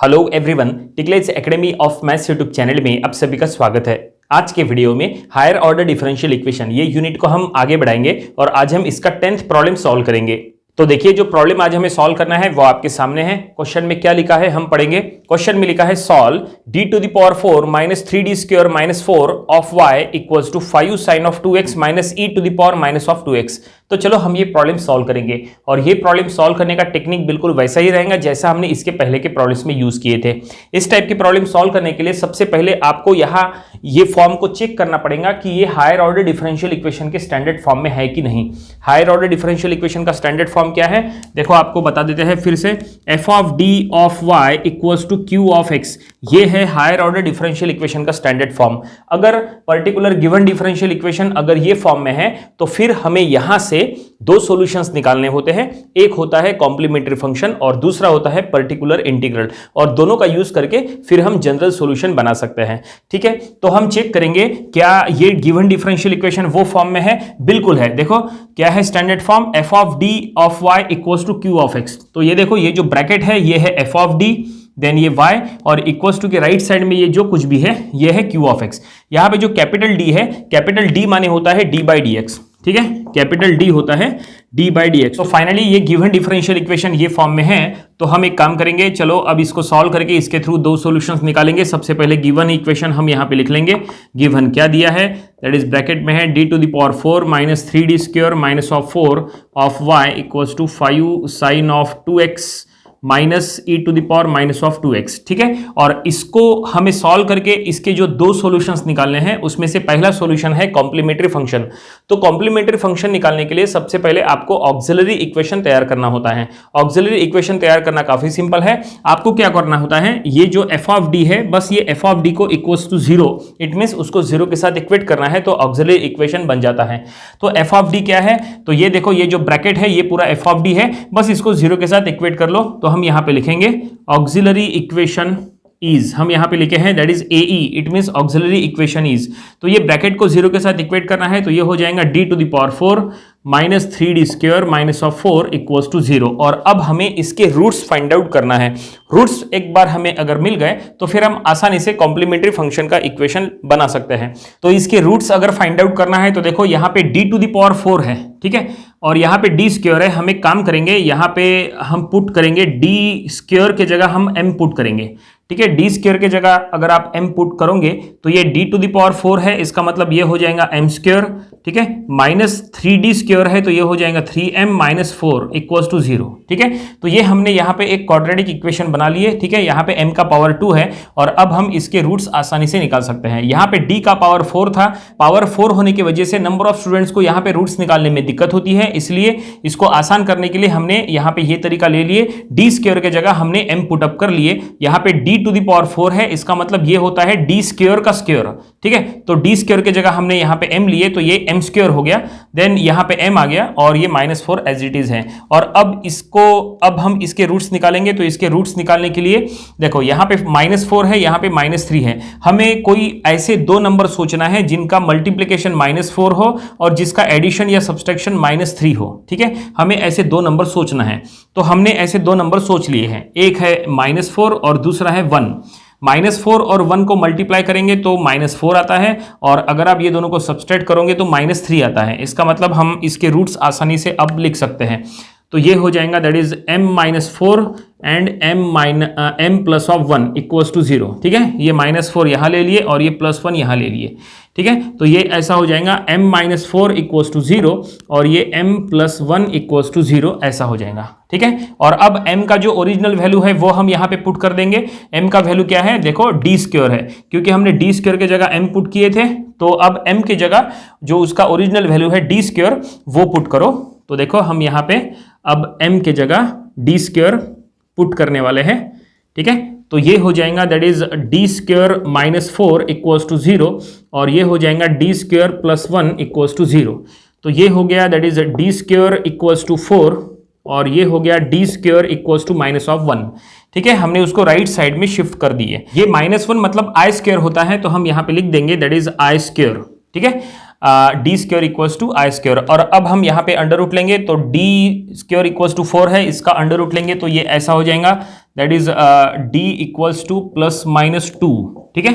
Hello everyone, Ticklets academy of maths YouTube channel में आप सभी का स्वागत है। आज के वीडियो में हायर ऑर्डर डिफरेंशियल इक्वेशन ये यूनिट को हम आगे बढ़ाएंगे और आज हम इसका 10th प्रॉब्लम सॉल्व करेंगे। तो देखिए, जो प्रॉब्लम आज हमें सॉल्व करना है वो आपके सामने है। क्वेश्चन में क्या लिखा है हम पढ़ेंगे। क्वेश्चन में लिखा है solve d to the power 4 minus 3d square minus 4 of y equals to 5 sine of 2x minus e to the power minus of 2x। तो चलो हम ये प्रॉब्लम सॉल्व करेंगे और ये प्रॉब्लम सॉल्व करने का टेक्निक बिल्कुल वैसा ही रहेगा जैसा हमने इसके पहले के प्रॉब्लम्स में यूज किए थे। इस टाइप की प्रॉब्लम सॉल्व करने के लिए सबसे पहले आपको यहाँ ये फॉर्म को चेक करना पड़ेगा कि ये हायर ऑर्डर डिफरेंशियल इक्वेशन के स्टैंडर्ड फॉर्म में है कि नहीं। हायर ऑर्डर डिफरेंशियल इक्वेशन का स्टैंडर्ड फॉर्म क्या है, देखो आपको बता देते हैं फिर से। f of d of y equals to q of x, ये है हायर ऑर्डर डिफरेंशियल इक्वेशन का स्टैंडर्ड फॉर्म। अगर पर्टिकुलर गिवन डिफरेंशियल इक्वेशन अगर ये फॉर्म में है तो फिर हमें यहां से दो सॉल्यूशंस निकालने होते हैं। एक होता है कॉम्प्लीमेंट्री फंक्शन और दूसरा होता है पर्टिकुलर इंटीग्रल, और दोनों का यूज करके फिर हम जनरल सॉल्यूशन बना सकते हैं। ठीक है, तो हम चेक करेंगे क्या ये गिवन डिफरेंशियल इक्वेशन वो फॉर्म में है। बिल्कुल है। देखो क्या है standard form, f of d of y equals to q of x। तो ये देखो, ये जो ब्रैकेट है ये है f ऑफ d, देन ये y और इक्वल्स टू के राइट साइड में ये जो कुछ भी है ये है q ऑफ x। यहां पे जो कैपिटल D है, कैपिटल D माने होता है d बाई dx। ठीक है, कैपिटल D होता है d बाई dx। तो फाइनली ये गिवन डिफरेंशियल इक्वेशन ये फॉर्म में है। तो हम एक काम करेंगे, चलो अब इसको सॉल्व करके इसके थ्रू दो सॉल्यूशंस निकालेंगे। सबसे पहले गिवन इक्वेशन हम यहाँ पे लिख लेंगे। गिवन क्या दिया है, दैट इज ब्रैकेट में है d to the power 4 minus 3d square minus of 4 of y equals to 5 sine of 2x minus e to the power minus of 2x। ठीक है, और इसको हमें सॉल्व करके इसके जो दो सॉल्यूशंस निकालने हैं उसमें से पहला सॉल्यूशन है कॉम्प्लीमेंट्री फंक्शन। तो कॉम्प्लीमेंट्री फंक्शन निकालने के लिए सबसे पहले आपको ऑक्सिलरी इक्वेशन तैयार करना होता है। ऑक्सिलरी इक्वेशन तैयार करना काफी सिंपल है। आपको क्या करना होता है, ये जो f ऑफ d है, बस ये f ऑफ d को इक्वल्स टू 0, इट मींस उसको 0 के साथ इक्वेट करना है तो ऑक्सिलरी इक्वेशन बन जाता है। तो f ऑफ d क्या है, तो ये देखो, ये जो ब्रैकेट है ये पूरा f ऑफ d है, बस इसको 0 के साथ इक्वेट कर लो। तो हम यहां पे लिखेंगे ऑक्सिलरी इक्वेशन इज, हम यहां पे लिखे हैं that is AE, it means auxiliary equation is. तो ये ब्रैकेट को 0 के साथ इक्वेट करना है तो ये हो जाएगा d to the power 4 minus 3d square minus of 4 equals to 0। और अब हमें इसके रूट्स फाइंड आउट करना है। रूट्स एक बार हमें अगर मिल गए तो फिर हम आसानी से कॉम्प्लीमेंट्री फंक्शन का इक्वेशन बना सकते हैं। तो इसके रूट्स अगर फाइंड आउट करना है तो देखो यहाँ पे d टू द पावर 4 है, ठीक है, और यहाँ पे d स्क्वायर है। हम एक काम करेंगे, यहाँ पे हम पुट करेंगे d स्क्वायर के जगह हम m पुट करेंगे। ठीक है, d स्क्वायर के जगह अगर आप m पुट करोगे तो ये d टू द पावर 4 है, इसका मतलब ये हो जाएगा m स्क्वायर। ठीक है, माइनस 3d स्क्वायर है तो ये हो जाएगा 3m माइनस 4 इक्वल्स टू 0। ठीक है, तो ये हमने यहाँ पे एक क्वाड्रेटिक इक्वेशन बना लिए। ठीक है, यहाँ पे m का पावर 2 है और अब हम इसके रूट्स आसानी से निकाल सकते हैं। यहाँ पे d का पावर 4 था, पावर 4 होने की वजह से नंबर ऑफ स्टूडेंट्स को यहाँ पे रूट्स निकालने में दिक्कत होती है, इसलिए इसको आसान करने के लिए हमने यहाँ पे ये तरीका ले लिए। d स्क्वायर के जगह हमने m पुट अप कर लिए। यहाँ पे d टू द पावर 4 है, इसका मतलब ये होता है d स्क्वायर का स्क्वायर। ठीक है, तो d स्क्वायर के जगह हमने यहाँ पे m लिए तो ये m स्क्वायर हो गया, देन यहाँ पे m आ गया और ये माइनस 4 एज इट इज है। और अब हम इसके रूट्स निकालेंगे। तो इसके रूट्स निकालने के लिए देखो, यहाँ पे माइनस 4 है, यहाँ पे माइनस 3 है। हमें कोई ऐसे दो नंबर सोचना है जिनका मल्टीप्लीकेशन माइनस 4 हो और जिसका एडिशन या सब्सट्रैक्शन माइनस 3 हो। ठीक है, हमें ऐसे दो नंबर सोचना है। तो हमने ऐसे दो नंबर सोच लिए हैं, एक है माइनस 4 और दूसरा है 1। माइनस 4 और 1 को मल्टीप्लाई करेंगे तो माइनस 4 आता है, और अगर आप ये दोनों को सब्सट्रैक्ट करोगे तो माइनस 3 आता है। इसका मतलब हम इसके रूट्स आसानी से अब लिख सकते हैं। तो ये हो जाएगा that is m minus 4 and m plus of 1 equals to 0। ठीक है, ये माइनस 4 यहाँ ले लिए और ये प्लस 1 यहाँ ले लिए। ठीक है, तो ये ऐसा हो जाएगा m माइनस 4 इक्वल्स टू 0 और ये m प्लस 1 इक्वल्स टू 0 ऐसा हो जाएगा। ठीक है, और अब m का जो ओरिजिनल वैल्यू है वो हम यहाँ पे पुट कर देंगे। m का वैल्यू क्या है, देखो d स्क्वायर है, क्योंकि हमने d स्क्वायर के जगह m पुट किए थे। तो अब m के जगह जो उसका ओरिजिनल वैल्यू है d स्क्वायर वो पुट करो। तो देखो हम यहाँ पे अब m के जगह d स्क्वायर पुट करने वाले हैं। ठीक है, तो ये हो जाएगा that is d square minus 4 equals to 0 और ये हो जाएगा d square plus 1 equals to 0। तो ये हो गया that is d square equals to 4 और ये हो गया d square equals to minus of 1। ठीक है, हमने उसको राइट साइड में शिफ्ट कर दिए। ये माइनस 1 मतलब i स्क्वायर होता है, तो हम यहाँ पे लिख देंगे दैट इज i स्क्वायर। ठीक है, D square equals to I square. और अब हम यहाँ पे अंडर रूट लेंगे तो डी स्क्वायर इक्वल्स टू 4 है, इसका अंडर रूट लेंगे तो ये ऐसा हो जाएगा, that is D equals to plus minus 2। ठीक है,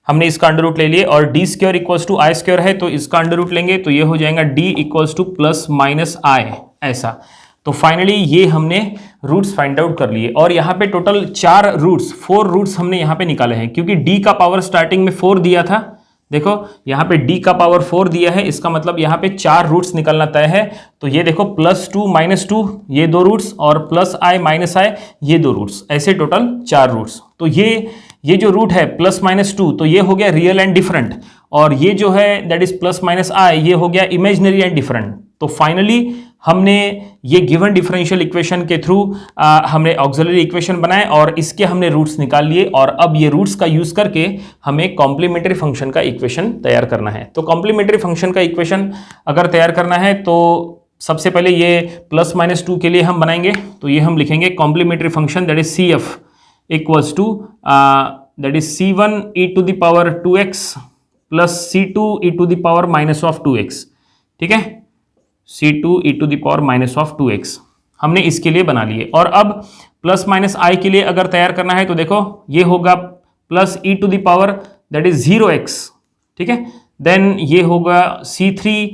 हमने इसका अंडर रूट ले लिए। और D square equals to I square है तो इसका अंडर रूट लेंगे तो ये हो जाएगा d equals to plus minus i, ऐसा। तो फाइनली ये हमने रूट्स फाइंड आउट कर लिए। और यहाँ पे टोटल 4 रूट्स हमने यहाँ पे निकाले हैं, क्योंकि d का पावर स्टार्टिंग में 4 दिया था। देखो यहाँ पे d का पावर 4 दिया है, इसका मतलब यहाँ पे 4 रूट्स निकलना तय है। तो ये देखो +2 -2 ये 2 रूट्स, और प्लस i माइनस i ये 2 रूट्स, ऐसे टोटल 4 रूट्स। तो ये जो रूट है +-2 तो ये हो गया रियल एंड डिफरेंट, और ये जो है दैट इज +-i ये हो गया इमेजिनरी एंड डिफरेंट। तो फाइनली हमने ये गिवन डिफरेंशियल इक्वेशन के थ्रू हमने ऑक्सिलरी इक्वेशन बनाए और इसके हमने रूट्स निकाल लिए। और अब ये रूट्स का यूज करके हमें कॉम्प्लीमेंट्री फंक्शन का इक्वेशन तैयार करना है। तो कॉम्प्लीमेंट्री फंक्शन का इक्वेशन अगर तैयार करना है तो सबसे पहले ये +-2 के लिए हम बनाएंगे। तो ये हम लिखेंगे complementary function that is CF equals to that is C1 e to the power 2x plus C2 e to the power -2x। ठीक है, C2 e to the power -2x हमने इसके लिए बना लिए। और अब +-i के लिए अगर तैयार करना है तो देखो ये होगा plus e to the power that is 0x। ठीक है, देन ये होगा C3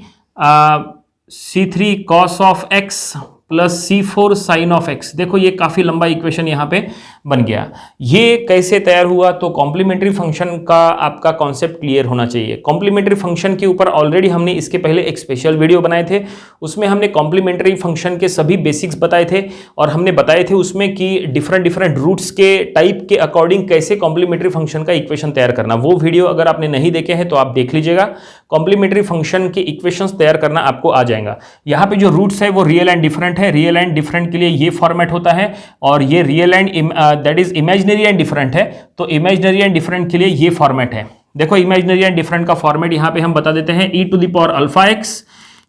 cos of x plus C4 sine of x। देखो ये काफी लंबा इक्वेशन यहाँ पे बन गया। ये कैसे तैयार हुआ? तो कॉम्प्लीमेंट्री फंक्शन का आपका कॉन्सेप्ट क्लियर होना चाहिए। कॉम्प्लीमेंट्री फंक्शन के ऊपर ऑलरेडी हमने इसके पहले एक स्पेशल वीडियो बनाए थे, उसमें हमने कॉम्प्लीमेंट्री फंक्शन के सभी बेसिक्स बताए थे और हमने बताए थे उसमें कि डिफरेंट रूट्स के टाइप के अकॉर्डिंग कैसे कॉम्प्लीमेंट्री फंक्शन का इक्वेशन तैयार करना। वो वीडियो अगर आपने नहीं देखे हैं तो आप देख लीजिएगा। कॉम्प्लीमेंट्री फंक्शन के इक्वेशंस तैयार करना आपको आ जाएगा। यहाँ पे जो रूट्स है वो रियल एंड डिफरेंट है। रियल एंड डिफरेंट के लिए ये फॉर्मेट होता है, और ये real and that is imaginary and different है तो इमेजिनरी एंड डिफरेंट के लिए ये फॉर्मेट है। देखो इमेजिनरी एंड डिफरेंट का फॉर्मेट यहाँ पे हम बता देते हैं, e to the power alpha x।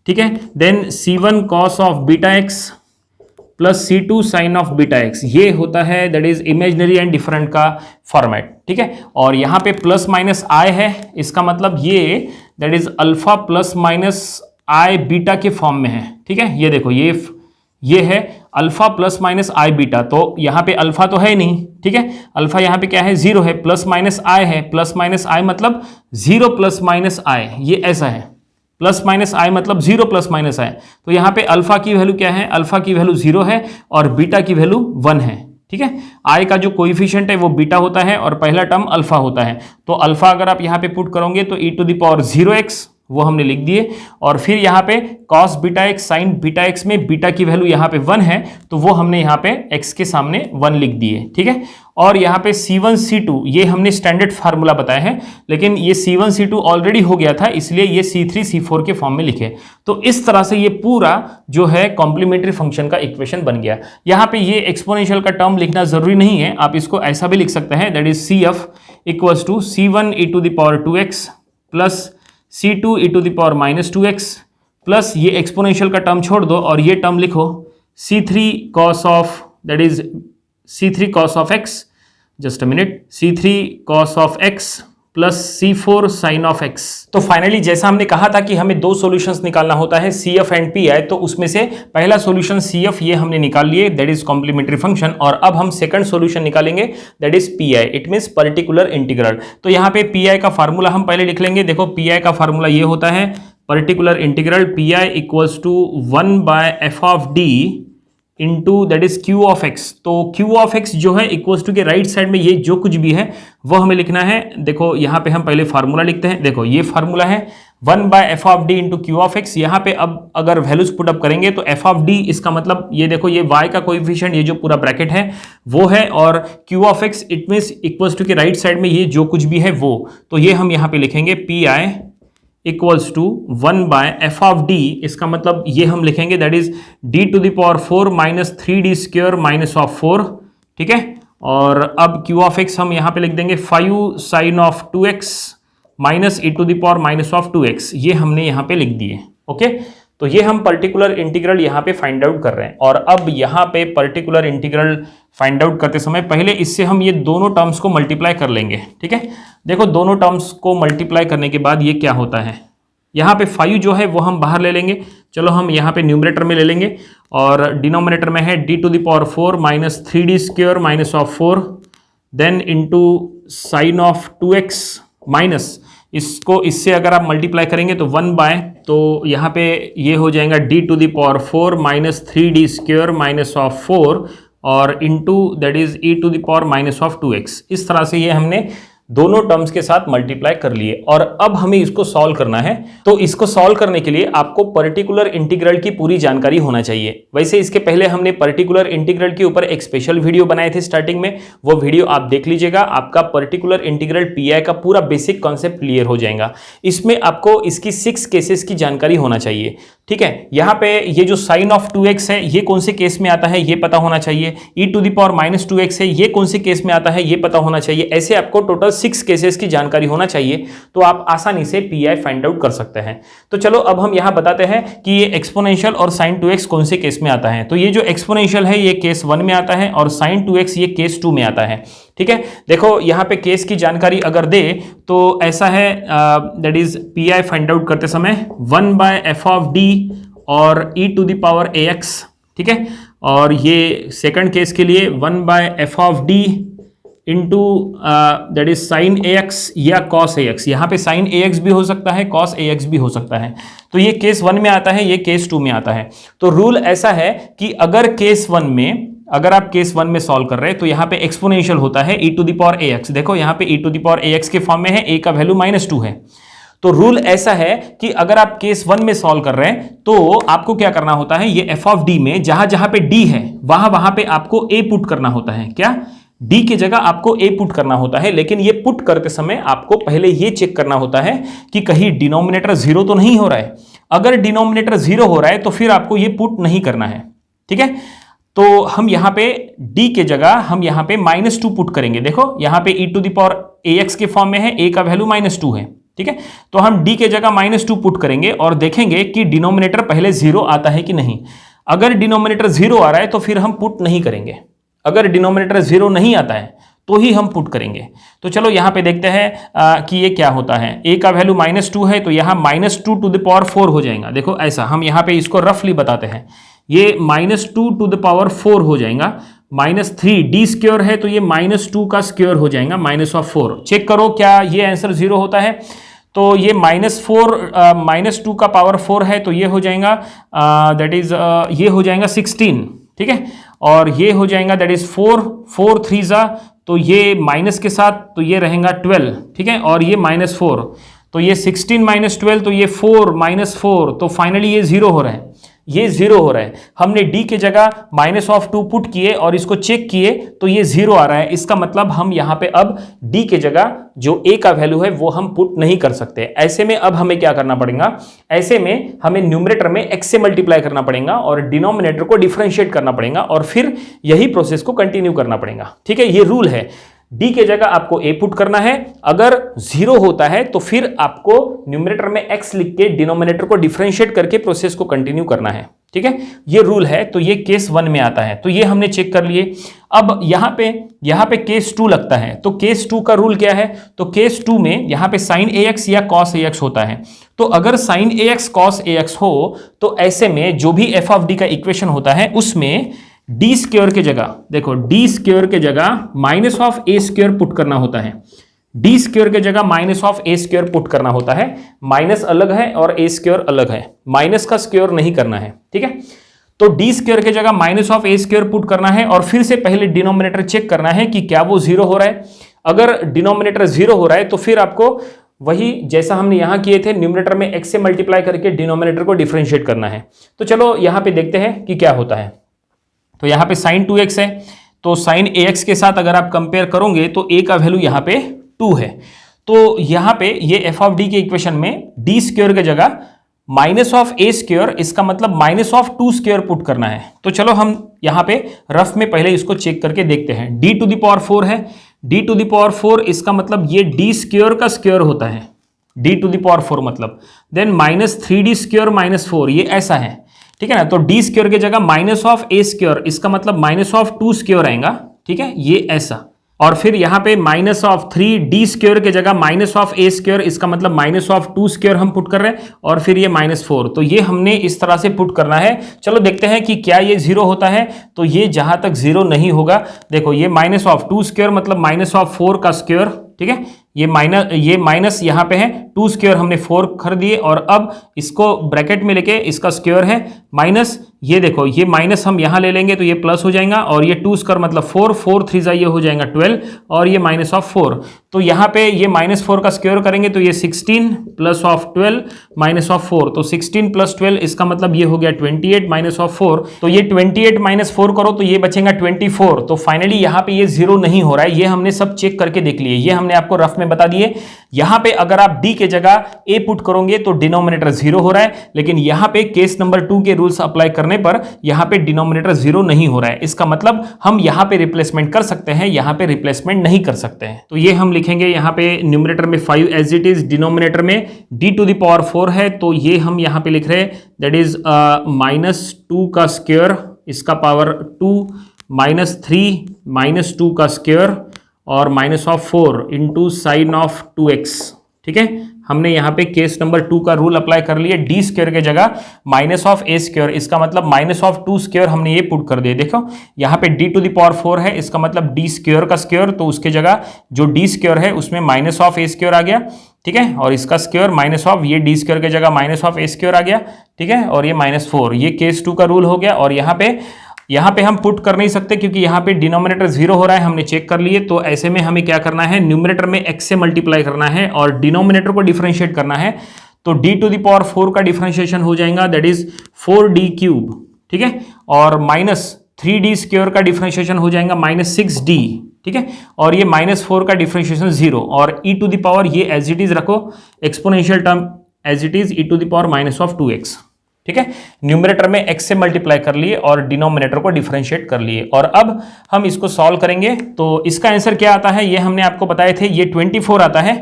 ठीक है, then C1 cos of beta x plus C2 sine of beta x, ये होता है that is imaginary and different का फॉर्मेट। ठीक है, और यहाँ पे +-i है, इसका मतलब ये that is alpha +-i beta के फॉर्म में है। ठीक है, ये देखो ये है अल्फा +-i बीटा। तो यहाँ पे अल्फा तो है नहीं, ठीक है, अल्फा यहाँ पे क्या है 0 है, +-i है, +-i मतलब 0 +-i, ये ऐसा है, +-i मतलब 0 +-i। तो यहाँ पे अल्फा की वैल्यू क्या है? अल्फा की वैल्यू 0 है और बीटा की वैल्यू 1 है। ठीक है, i का जो कोएफिशिएंट है वो बीटा होता है और पहला टर्म अल्फा होता है। तो अल्फा अगर आप यहाँ पे पुट करोगे तो e to the power 0x वो हमने लिख दिए, और फिर यहाँ पे cos beta x sign beta x में बीटा की वैल्यू यहाँ पे 1 है तो वो हमने यहाँ पे x के सामने 1 लिख दिए। ठीक है, और यहाँ पे C1 C2 ये हमने स्टैंडर्ड फार्मूला बताया है, लेकिन ये C1 C2 ऑलरेडी हो गया था इसलिए ये C3 C4 के फॉर्म में लिखे। तो इस तरह से ये पूरा जो है कॉम्प्लीमेंट्री फंक्शन का इक्वेशन बन गया। यहाँ पे ये एक्सपोनेंशियल का टर्म लिखना जरूरी नहीं है, आप इसको ऐसा भी लिख सकते हैं, that is CF equals to C1 e to the power 2x plus C2 e to the power -2x plus ये एक्सपोनेंशियल का टर्म छोड़ दो और ये टर्म लिखो C3 cos of that is C3 cos of x, just a minute, C3 cos of x plus C4 sine of x। तो finally जैसा हमने कहा था कि हमें 2 सॉल्यूशंस निकालना होता है CF एंड PI, तो उसमें से पहला सॉल्यूशन CF ये हमने निकाल लिए, दैट इज कॉम्प्लीमेंट्री फंक्शन। और अब हम सेकंड सॉल्यूशन निकालेंगे that is PI, it means particular integral. तो यहाँ पे PI का फार्मूला हम पहले लिख लेंगे। देखो PI का फार्मूला ये होता है particular integral PI equals to 1/f of d into that is Q of x। तो Q ऑफ x जो है इक्वल्स टू के राइट साइड में ये जो कुछ भी है वो हमें लिखना है। देखो यहाँ पे हम पहले फार्मूला लिखते हैं। देखो ये फार्मूला है 1/f of d into Q of x। यहाँ पे अब अगर वैल्यूज पुट अप करेंगे तो f ऑफ d इसका मतलब ये देखो ये y का कोएफिशिएंट ये जो पूरा ब्रैकेट है वो है, और Q of x it means equals to के राइट साइड में ये जो कुछ भी है वो। तो ये हम यहाँ पे लिखेंगे PI equals to 1/f of d, इसका मतलब ये हम लिखेंगे that is d to the power 4 minus 3d square minus of 4। ठीक है, और अब Q ऑफ x हम यहाँ पे लिख देंगे 5 sine of 2x minus e to the power minus of 2x, ये हमने यहाँ पे लिख दिए। ओके, तो ये हम पर्टिकुलर इंटीग्रल यहाँ पे फाइंड आउट कर रहे हैं। और अब यहाँ पे पर्टिकुलर इंटीग्रल फाइंड आउट करते समय पहले इससे हम ये दोनों टर्म्स को मल्टीप्लाई कर लेंगे। ठीक है, देखो दोनों टर्म्स को मल्टीप्लाई करने के बाद ये क्या होता है, यहाँ पे 5 जो है वो हम बाहर ले लेंगे। चलो हम यहाँ पे न्यूमरेटर में ले लेंगे और डिनोमिनेटर में है d to the power 4 minus 3d square minus of 4 then into sine of 2x minus इसको इससे अगर आप मल्टीप्लाई करेंगे तो 1 बाय, तो यहाँ पे ये हो जाएगा d to the power 4 minus 3d square minus of 4 और into that is e to the power minus of 2x। इस तरह से ये हमने दोनों टर्म्स के साथ मल्टीप्लाई कर लिए और अब हमें इसको सॉल्व करना है। तो इसको सॉल्व करने के लिए आपको पर्टिकुलर इंटीग्रल की पूरी जानकारी होना चाहिए। वैसे इसके पहले हमने पर्टिकुलर इंटीग्रल के ऊपर एक स्पेशल वीडियो बनाए थे स्टार्टिंग में, वो वीडियो आप देख लीजिएगा, आपका पर्टिकुलर इंटीग्रल पीआई का पूरा बेसिक कॉन्सेप्ट क्लियर हो जाएगा। इसमें आपको इसकी 6 केसेस की जानकारी होना चाहिए। ठीक है, यहाँ पे ये जो साइन ऑफ 2x है ये कौन से केस में आता है ये पता होना चाहिए। e to the power minus 2x है ये कौन से केस में आता है ये पता होना चाहिए। ऐसे आपको टोटल 6 केसेस की जानकारी होना चाहिए, तो आप आसानी से पीआई फाइंड आउट कर सकते हैं। तो चलो अब हम यहाँ बताते हैं कि ये एक्सपोनेंशियल और साइन 2x कौन से केस में आता है। तो ये जो एक्सपोनेंशियल है ये केस 1 में आता है और साइन 2x ये केस 2 में आता है। ठीक है, देखो यहाँ पे केस की जानकारी अगर दे तो ऐसा है, that is PI find out करते समय 1 बाय एफ ऑफ डी और e to the power ax। ठीक है, और ये सेकंड केस के लिए 1 by F of D into that is sine ax या cos ax। यहाँ पे साइन ax भी हो सकता है, cos ax भी हो सकता है। तो ये केस 1 में आता है, ये केस 2 में आता है। तो रूल ऐसा है कि अगर केस 1 में, अगर आप केस 1 में सॉल्व कर रहे हैं तो यहाँ पे एक्सपोनेंशियल होता है e to the power ax। देखो यहाँ पे e to the power ax के फॉर्म में है, a का वैल्यू -2 है। तो रूल ऐसा है कि अगर आप केस 1 में सॉल्व कर रहे हैं तो आपको क्या करना होता है, ये f ऑफ d में जहां जहां पे d है वहां पे आपको a पुट करना होता है। क्या, d की जगह आपको a पुट करना होता है, लेकिन ये पुट करते समय आपको पहले ये चेक करना होता है कि कहीं डिनोमिनेटर 0 तो नहीं हो रहा है। अगर डिनोमिनेटर 0 हो रहा है तो फिर आपको ये पुट नहीं करना है। ठीक है, तो हम यहाँ पे d के जगह हम यहाँ पे -2 पुट करेंगे। देखो यहाँ पे e to the power ax के फॉर्म में है, a का वैल्यू -2 है। ठीक है, तो हम d के जगह -2 पुट करेंगे और देखेंगे कि डिनोमिनेटर पहले 0 आता है कि नहीं। अगर डिनोमिनेटर 0 आ रहा है तो फिर हम पुट नहीं करेंगे, अगर डिनोमिनेटर 0 नहीं आता है तो ही हम पुट करेंगे। तो चलो यहाँ पे देखते हैं कि ये क्या होता है। a का वैल्यू -2 है तो यहाँ -2 टू द पावर 4 हो जाएगा। देखो ऐसा हम यहाँ पे इसको रफली बताते हैं, ये -2 टू द पावर 4 हो जाएगा। -3d स्क्वायर है तो ये -2 का स्क्वायर हो जाएगा, -4। चेक करो क्या ये आंसर 0 होता है। तो ये -2 का पावर 4 है तो ये हो जाएगा दैट इज ये हो जाएगा 16। ठीक है, और ये हो जाएगा दैट इज 4 3 जा, तो ये माइनस के साथ तो ये रहेगा 12। ठीक है, और ये -4 तो ये 16 -12 तो ये 4 -4, तो फाइनली ये 0 हो रहा है, ये 0 हो रहा है। हमने d के जगह -2 पुट किए और इसको चेक किए तो ये 0 आ रहा है। इसका मतलब हम यहाँ पे अब d के जगह जो a का वैल्यू है वो हम पुट नहीं कर सकते। ऐसे में अब हमें क्या करना पड़ेगा, ऐसे में हमें न्यूमरेटर में x से मल्टीप्लाई करना पड़ेगा और डिनोमिनेटर को डिफरेंशिएट करना पड़ेगा और फिर यही प्रोसेस को कंटिन्यू करना पड़ेगा। ठीक है, ये रूल है। d के जगह आपको a पुट करना है, अगर 0 होता है तो फिर आपको न्यूमरेटर में x लिख के डिनोमिनेटर को डिफरेंशिएट करके प्रोसेस को कंटिन्यू करना है। ठीक है, ये रूल है। तो ये केस 1 में आता है, तो ये हमने चेक कर लिए। अब यहाँ पे केस 2 लगता है, तो केस 2 का रूल क्या है, तो केस 2 में यहाँ पे साइन ax या cos ax होता है। तो अगर साइन ax cos ax हो तो ऐसे में जो भी f ऑफ d का इक्वेशन होता है उसमें d स्क्वायर के जगह, देखो d स्क्वायर के जगह -a² पुट करना होता है। d स्क्वायर के जगह -a² पुट करना होता है। माइनस अलग है और a² अलग है, माइनस का स्क्वायर नहीं करना है। ठीक है, तो d स्क्वायर के जगह -a² पुट करना है और फिर से पहले डिनोमिनेटर चेक करना है कि क्या वो 0 हो रहा है। अगर डिनोमिनेटर 0 हो रहा है तो फिर आपको वही जैसा हमने यहाँ किए थे, न्यूमरेटर में x से मल्टीप्लाई करके डिनोमिनेटर को डिफरेंशिएट करना है। तो चलो यहाँ पे देखते हैं कि क्या होता है। तो यहाँ पे साइन 2x है, तो साइन ax के साथ अगर आप कंपेयर करोगे तो a का वैल्यू यहाँ पे 2 है। तो यहाँ पे ये f ऑफ d के इक्वेशन में d स्क्वायर की जगह -a², इसका मतलब -2² पुट करना है। तो चलो हम यहाँ पे रफ में पहले इसको चेक करके देखते हैं। d टू द पावर 4 है, d टू द पावर 4 इसका मतलब ये d स्क्वायर का स्क्वायर होता है, d टू द पावर 4 मतलब, देन -3d² -4 ये ऐसा है। ठीक है ना, तो d स्क्वायर की जगह -a², इसका मतलब -2² आएगा। ठीक है, ये ऐसा, और फिर यहाँ पे माइनस ऑफ 3d स्क्वायर के जगह माइनस ऑफ a स्क्वायर, इसका मतलब माइनस ऑफ 2 स्क्वायर हम पुट कर रहे हैं, और फिर ये -4। तो ये हमने इस तरह से पुट करना है। चलो देखते हैं कि क्या ये 0 होता है। तो ये जहां तक 0 नहीं होगा, देखो ये माइनस ऑफ 2 स्क्वायर मतलब माइनस ऑफ 4 का स्क्वायर, ठीक है, ये माइनस यहाँ पे है 2 स्क्वायर, हमने 4 कर दिए, और अब इसको ब्रैकेट में लेके इसका स्क्वायर है माइनस, ये देखो ये माइनस हम यहाँ ले लेंगे तो ये प्लस हो जाएगा, और ये 2 स्क्वायर मतलब 4, 4 3 ये हो जाएगा 12, और ये माइनस ऑफ 4। तो यहाँ पे ये -4 का स्क्वायर करेंगे तो ये 16 प्लस ऑफ 12 माइनस ऑफ 4, तो 16 प्लस 12 इसका मतलब ये हो गया 28 माइनस ऑफ 4। तो ये 28 माइनस 4 करो तो ये बचेगा 24। तो फाइनली यहाँ पे ये 0 नहीं हो रहा है। ये हमने सब चेक करके देख लिए, ये हमने आपको रफ में बता दिए। यहाँ पे अगर आप d के जगह a पुट करोगे तो डिनोमिनेटर 0 हो रहा है, लेकिन यहाँ पे केस नंबर 2 के रूल्स अप्लाई करने पर यहाँ पे डिनोमिनेटर 0 नहीं हो रहा है। इसका मतलब हम यहाँ पे रिप्लेसमेंट कर सकते हैं, यहाँ पे रिप्लेसमेंट नहीं कर सकते हैं। तो ये हम लिखेंगे यहाँ पे न्यूमरेटर में 5 एज इट इज, डिनोमिनेटर में d⁴ है, तो ये हम यहाँ पे लिख रहे हैं दैट इज -2 का स्क्वायर, इसका पावर 2 -3 -2 का स्क्वायर और minus of 4 into sine of 2x। ठीक है, हमने यहाँ पे केस नंबर 2 का रूल अप्लाई कर लिया। d स्क्वायर के जगह माइनस ऑफ a स्क्वायर, इसका मतलब माइनस ऑफ 2 स्क्वायर हमने ये पुट कर दिया। देखो यहाँ पे d⁴ है, इसका मतलब d स्क्वायर का स्क्वायर, तो उसके जगह जो d स्क्वायर है उसमें माइनस ऑफ a स्क्वायर आ गया, ठीक है, और इसका स्क्वायर माइनस ऑफ ये d स्क्वायर के जगह माइनस ऑफ a स्क्वायर आ गया, ठीक है, और ये -4, ये केस 2 का रूल हो गया। और यहाँ पे हम पुट कर नहीं सकते क्योंकि यहाँ पे डिनोमिनेटर 0 हो रहा है, हमने चेक कर लिए। तो ऐसे में हमें क्या करना है, न्यूमरेटर में x से मल्टीप्लाई करना है और डिनोमिनेटर को डिफरेंशिएट करना है। तो d⁴ का डिफरेंशिएशन हो जाएगा दैट इज 4d³, ठीक है, और -3d स्क्वायर का डिफरेंशिएशन हो जाएगा -6d, ठीक है, और ये -4 का डिफरेंशिएशन 0, और e⁴ ये एज इट इज रखो, exponential term as it is e⁻²x, ठीक है। न्यूमरेटर में x से मल्टीप्लाई कर लिए और डिनोमिनेटर को डिफरेंशिएट कर लिए, और अब हम इसको सॉल्व करेंगे। तो इसका आंसर क्या आता है ये हमने आपको बताए थे, ये 24 आता है,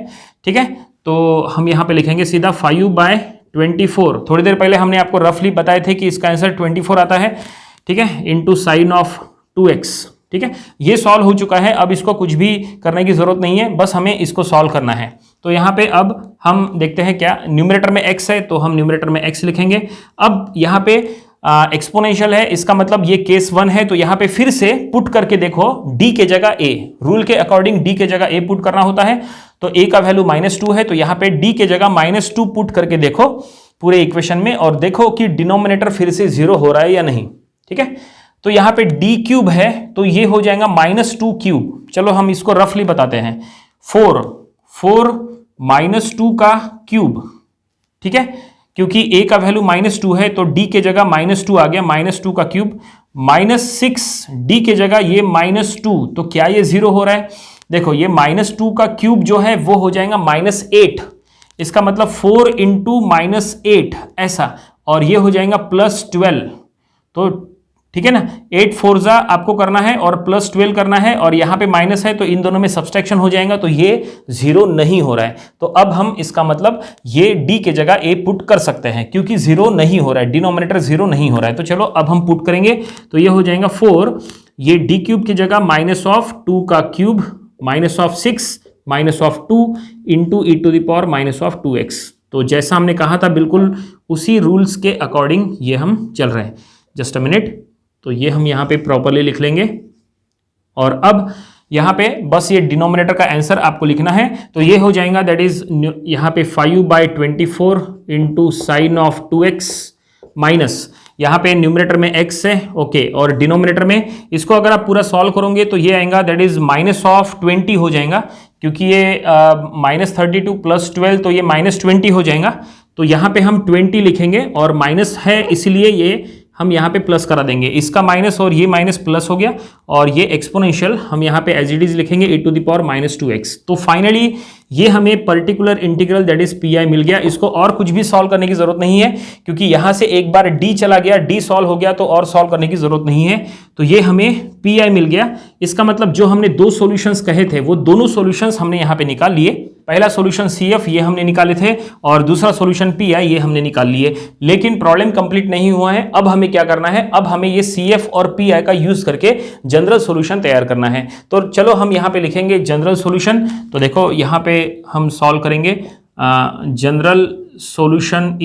ठीक है। तो हम यहाँ पे लिखेंगे सीधा 5/24। थोड़ी देर पहले हमने आपको रफली बताए थे कि इसका आंसर 24 आता है, ठीक है, इंटू साइन ऑफ 2x, ठीक है। ये सॉल्व हो चुका है, अब इसको कुछ भी करने की जरूरत नहीं है, बस हमें इसको सॉल्व करना है। तो यहाँ पे अब हम देखते हैं क्या, न्यूमरेटर में x है तो हम न्यूमरेटर में x लिखेंगे। अब यहाँ पे एक्सपोनेंशियल है, इसका मतलब ये केस 1 है, तो यहाँ पे फिर से पुट करके देखो, d के जगह a, रूल के अकॉर्डिंग d के जगह a पुट करना होता है। तो a का वैल्यू -2 है, तो यहाँ पे d के जगह -2 पुट करके देखो पूरे इक्वेशन में, और देखो कि डिनोमिनेटर फिर से 0 हो रहा है या नहीं, ठीक है। तो यहाँ पे d³ है तो ये हो जाएगा -2³। चलो हम इसको रफली बताते हैं, 4 -2 का क्यूब, ठीक है, क्योंकि a का वैल्यू -2 है तो d के जगह -2 आ गया, -2 का क्यूब, -6d के जगह ये -2, तो क्या ये 0 हो रहा है? देखो ये -2 का क्यूब जो है वो हो जाएगा -8, इसका मतलब 4 इंटू -8 ऐसा, और ये हो जाएगा +12। तो ठीक है ना, 8 4 आपको करना है और +12 करना है, और यहाँ पे माइनस है तो इन दोनों में सब्सट्रैक्शन हो जाएगा, तो ये 0 नहीं हो रहा है। तो अब हम इसका मतलब ये d के जगह a पुट कर सकते हैं क्योंकि 0 नहीं हो रहा है, डिनोमिनेटर 0 नहीं हो रहा है। तो चलो अब हम पुट करेंगे, तो ये हो जाएगा 4, ये d³ की जगह -2 का क्यूब, -6 -2 इंटू e⁻²x। तो जैसा हमने कहा था बिल्कुल उसी रूल्स के अकॉर्डिंग ये हम चल रहे हैं। जस्ट अ मिनट, तो ये हम यहाँ पे प्रॉपरली लिख लेंगे, और अब यहाँ पे बस ये डिनोमिनेटर का आंसर आपको लिखना है। तो ये हो जाएगा दैट इज यहाँ पे 5/24 into sine of 2x minus, यहाँ पे न्यूमरेटर में x है, ओके, और डिनोमिनेटर में इसको अगर आप पूरा सॉल्व करोगे तो ये आएगा दैट इज -20 हो जाएगा, क्योंकि ये -32 + 12 तो ये -20 हो जाएगा। तो यहाँ पे हम 20 लिखेंगे, और माइनस है इसलिए ये हम यहाँ पे प्लस करा देंगे, इसका माइनस और ये माइनस प्लस हो गया, और ये एक्सपोनेंशियल हम यहाँ पे एज इट इज लिखेंगे e⁻²x। तो फाइनली ये हमें particular integral that is P I मिल गया। इसको और कुछ भी सॉल्व करने की जरूरत नहीं है, क्योंकि यहां से एक बार डी चला गया, डी सॉल्व हो गया तो और सॉल्व करने की जरूरत नहीं है। तो ये हमें पी आई मिल गया। इसका मतलब जो हमने दो सॉल्यूशंस कहे थे वो दोनों सॉल्यूशंस हमने यहां पे निकाल लिए। पहला सॉल्यूशन CF ये हमने निकाले थे और दूसरा सॉल्यूशन PI ये हमने निकाल लिए। लेकिन प्रॉब्लम कंप्लीट नहीं हुआ है। अब हमें क्या करना है, अब हमें ये CF और PI का यूज करके जनरल सॉल्यूशन तैयार करना है। तो चलो हम यहां पे लिखेंगे जनरल सॉल्यूशन। तो देखो यहां पे हम सॉल्व करेंगे जनरल सॉल्यूशन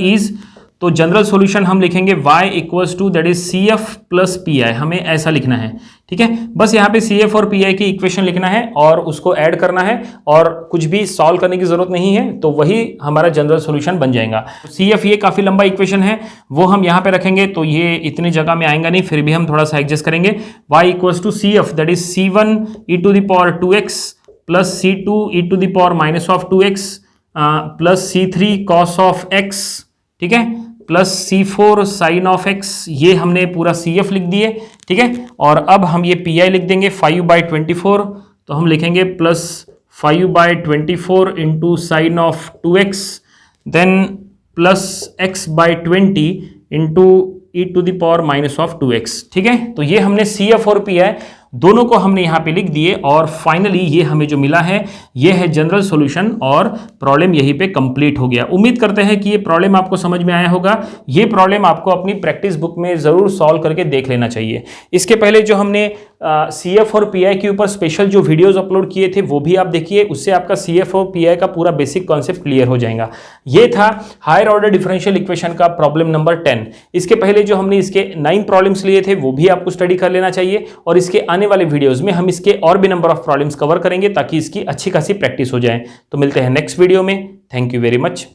इज, तो जनरल सॉल्यूशन हम लिखेंगे y equals to that is CF plus PI। हमें ऐसा लिखना है, ठीक है। बस यहाँ पे CF और PI की इक्वेशन लिखना है और उसको ऐड करना है और कुछ भी सॉल्व करने की जरूरत नहीं है, तो वही हमारा जनरल सॉल्यूशन बन जाएगा। CF ये काफी लंबा इक्वेशन है, वो हम यहाँ पे रखेंगे तो ये इतनी जगह में आएगा नहीं, फिर भी हम थोड़ा सा एडजस्ट करेंगे। y equals to CF that is C1 e to the power 2x plus C2 e to the power minus of 2x plus C3 cos of x, ठीक है, plus C4 sine of x। ये हमने पूरा CF लिख दिए, ठीक है। और अब हम ये PI लिख देंगे 5/24, तो हम लिखेंगे plus 5/24 into sine of 2x then plus x/20 into e to the power minus of 2x, ठीक है। तो ये हमने CF और PI दोनों को हमने यहां पे लिख दिए और फाइनली ये हमें जो मिला है ये है जनरल सॉल्यूशन और प्रॉब्लम यहीं पे कंप्लीट हो गया। उम्मीद करते हैं कि ये प्रॉब्लम आपको समझ में आया होगा। ये प्रॉब्लम आपको अपनी प्रैक्टिस बुक में जरूर सॉल्व करके देख लेना चाहिए। इसके पहले जो हमने CF और PI के ऊपर स्पेशल जो वीडियोस अपलोड किए थे वो भी आप देखिए, उससे आपका CF और PI का पूरा बेसिक कॉन्सेप्ट क्लियर हो जाएगा। ये था हायर ऑर्डर डिफरेंशियल इक्वेशन का प्रॉब्लम नंबर 10। इसके पहले जो हमने इसके 9 प्रॉब्लम्स लिए थे वो भी आपको स्टडी कर लेना चाहिए और इसके आने वाले वीडियोस में हम इसके और भी नंबर ऑफ प्रॉब्लम्स कवर करेंगे ताकि इसकी अच्छी खासी प्रैक्टिस हो जाए। तो मिलते हैं नेक्स्ट वीडियो में। Thank you very much.